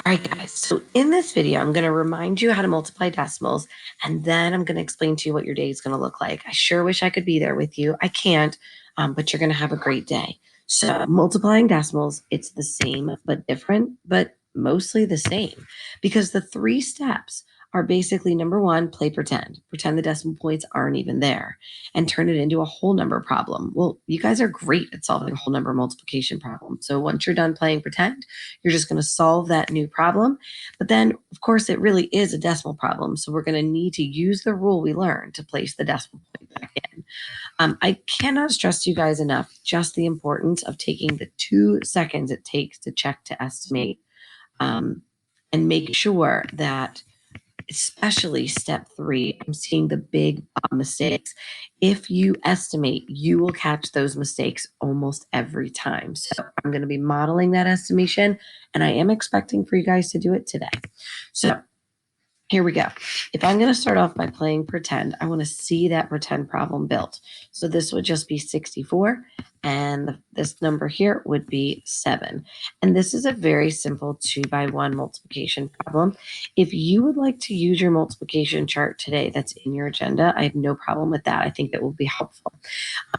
All right, guys. So in this video, I'm going to remind you how to multiply decimals, and then I'm going to explain to you what your day is going to look like. I sure wish I could be there with you. I can't, but you're going to have a great day. So multiplying decimals, it's the same but different, but mostly the same because the three steps are basically number one, play pretend. Pretend the decimal points aren't even there and turn it into a whole number problem. Well, you guys are great at solving whole number multiplication problems. So once you're done playing pretend, you're just going to solve that new problem. But then, of course, it really is a decimal problem. So we're going to need to use the rule we learned to place the decimal point back in. I cannot stress to you guys enough just the importance of taking the 2 seconds it takes to check to estimate um, and make sure that especially step 3, I'm seeing the big mistakes. If you estimate, you will catch those mistakes almost every time. So I'm going to be modeling that estimation, and I am expecting for you guys to do it today. So here we go. If I'm going to start off by playing pretend, I want to see that pretend problem built. So this would just be 64, and this number here would be 7. And this is a very simple 2 by 1 multiplication problem. If you would like to use your multiplication chart today that's in your agenda, I have no problem with that. I think it will be helpful.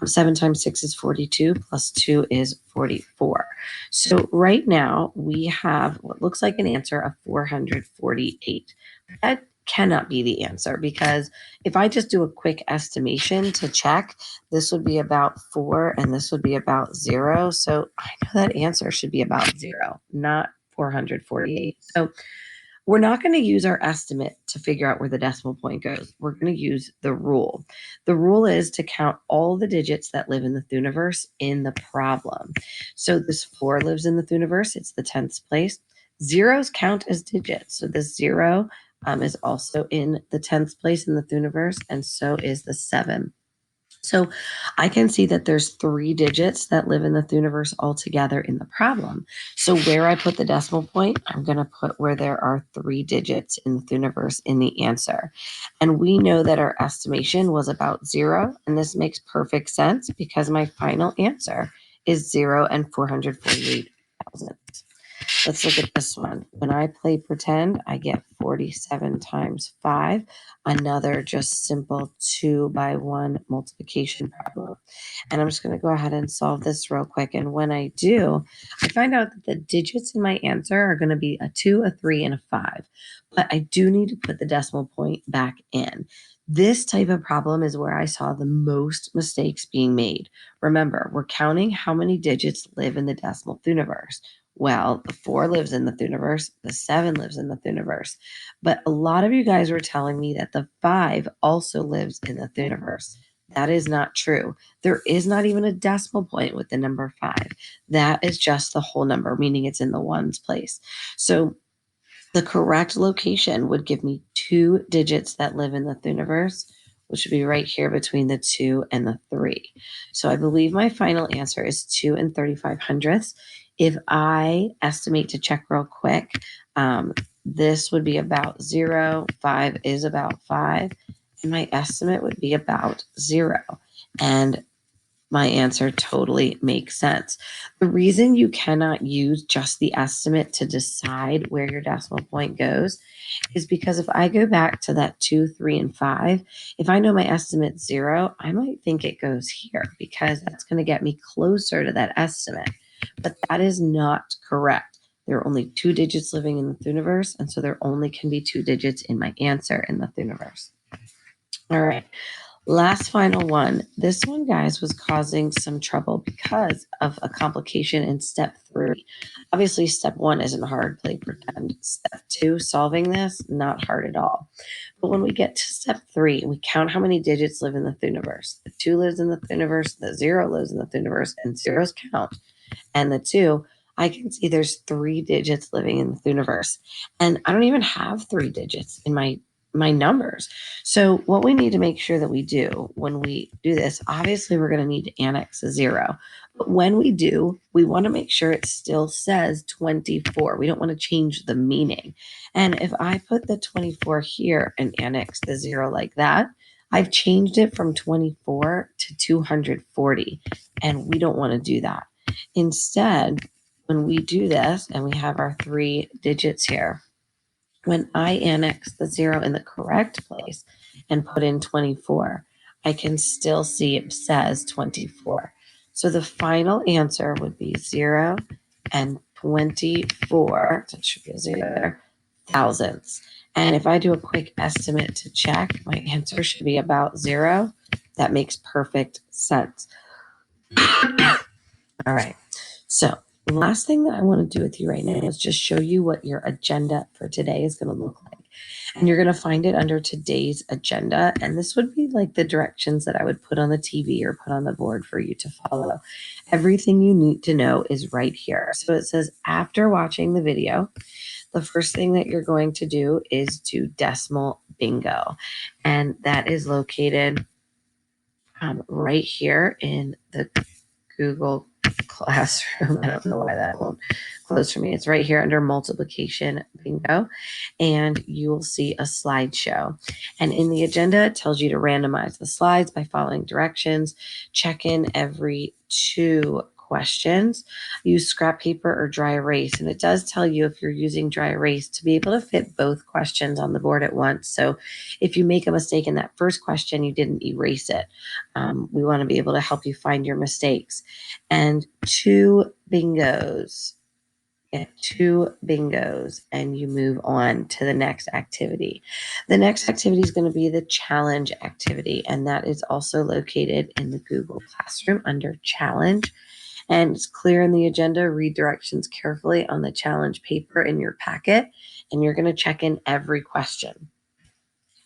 7 times 6 is 42, plus 2 is 44. So right now we have what looks like an answer of 448. That cannot be the answer because if I just do a quick estimation to check, this would be about 4 and this would be about 0. So I know that answer should be about 0, not 448. So we're not going to use our estimate to figure out where the decimal point goes. We're going to use the rule. The rule is to count all the digits that live in the Thuniverse in the problem. So this 4 lives in the Thuniverse. It's the 10th place. Zeros count as digits. So this 0 is also in the 10th place in the Thuniverse, and so is the 7. So I can see that there's 3 digits that live in the Thuniverse altogether in the problem. So where I put the decimal point, I'm going to put where there are 3 digits in the Thuniverse in the answer. And we know that our estimation was about 0, and this makes perfect sense because my final answer is 0 and 448,000. Let's look at this one. When I play pretend, I get 47 times 5, another just simple 2 by 1 multiplication problem. And I'm just going to go ahead and solve this real quick. And when I do, I find out that the digits in my answer are going to be a 2, a 3, and a 5. But I do need to put the decimal point back in. This type of problem is where I saw the most mistakes being made. Remember, we're counting how many digits live in the decimal Thuniverse. Well, the 4 lives in the Thuniverse, the 7 lives in the Thuniverse. But a lot of you guys were telling me that the 5 also lives in the Thuniverse. That is not true. There is not even a decimal point with the number 5. That is just the whole number, meaning it's in the ones place. So the correct location would give me 2 digits that live in the Thuniverse, which would be right here between the 2 and the 3. So I believe my final answer is 2 and 35 hundredths. If I estimate to check real quick, this would be about 0, 5 is about 5, and my estimate would be about 0. And my answer totally makes sense. The reason you cannot use just the estimate to decide where your decimal point goes is because if I go back to that 2, 3, and 5, if I know my estimate's 0, I might think it goes here because that's going to get me closer to that estimate. But that is not correct. There are only 2 digits living in the Thuniverse, and so there only can be 2 digits in my answer in the Thuniverse. All right. Last final one. This one, guys, was causing some trouble because of a complication in step 3. Obviously, step 1 isn't hard, play pretend. Step 2, solving this, not hard at all. But when we get to step 3, we count how many digits live in the Thuniverse. The 2 lives in the Thuniverse, the 0 lives in the Thuniverse, and zeros count. And the 2, I can see there's 3 digits living in the Thuniverse. And I don't even have 3 digits in my numbers. So what we need to make sure that we do when we do this, obviously we're going to need to annex a 0. But when we do, we want to make sure it still says 24. We don't want to change the meaning. And if I put the 24 here and annex the 0 like that, I've changed it from 24 to 240. And we don't want to do that. Instead, when we do this and we have our 3 digits here, when I annex the 0 in the correct place and put in 24, I can still see it says 24. So the final answer would be 0 and 24. So it should be a 0 there, thousandths. And if I do a quick estimate to check, my answer should be about 0. That makes perfect sense. All right. So, the last thing that I want to do with you right now is just show you what your agenda for today is going to look like. And you're going to find it under today's agenda. And this would be like the directions that I would put on the TV or put on the board for you to follow. Everything you need to know is right here. So it says, after watching the video, the first thing that you're going to do is do decimal bingo. And that is located right here in the Google Classroom. I don't know why that won't close for me. It's right here under multiplication bingo, and you will see a slideshow. And in the agenda, it tells you to randomize the slides by following directions, check in every 2 questions, use scrap paper or dry erase. And it does tell you if you're using dry erase to be able to fit both questions on the board at once. So if you make a mistake in that first question, you didn't erase it. We want to be able to help you find your mistakes. And 2 bingos. Get 2 bingos and you move on to the next activity. The next activity is going to be the challenge activity, and that is also located in the Google Classroom under challenge. And it's clear in the agenda. Read directions carefully on the challenge paper in your packet, and you're going to check in every question.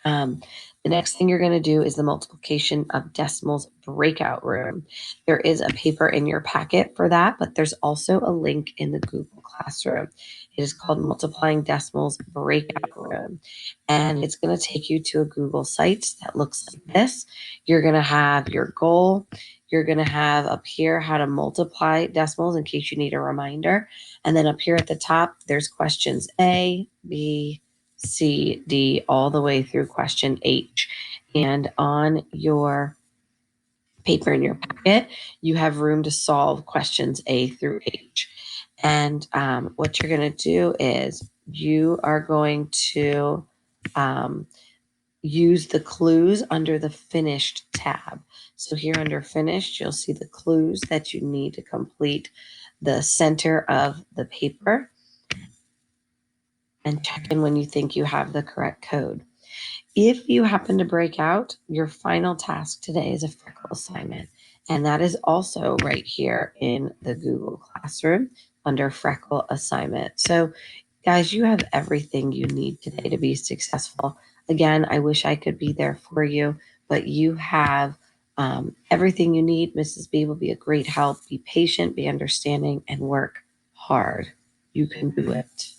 The next thing you're going to do is the multiplication of decimals breakout room. There is a paper in your packet for that, but there's also a link in the Google Classroom. It is called Multiplying Decimals Breakout Room, and it's going to take you to a Google site that looks like this. You're going to have your goal. You're going to have up here how to multiply decimals in case you need a reminder. And then up here at the top, there's questions A, B, C, D, all the way through question H. And on your paper in your packet, you have room to solve questions A through H. And what you're going to do is you are going to use the clues under the finished tab. So here under finished, you'll see the clues that you need to complete the center of the paper, and check in when you think you have the correct code. If you happen to break out, your final task today is a Freckle assignment. And that is also right here in the Google Classroom under Freckle assignment. So, guys, you have everything you need today to be successful. Again, I wish I could be there for you, but you have everything you need. Mrs. B will be a great help. Be patient, be understanding, and work hard. You can do it.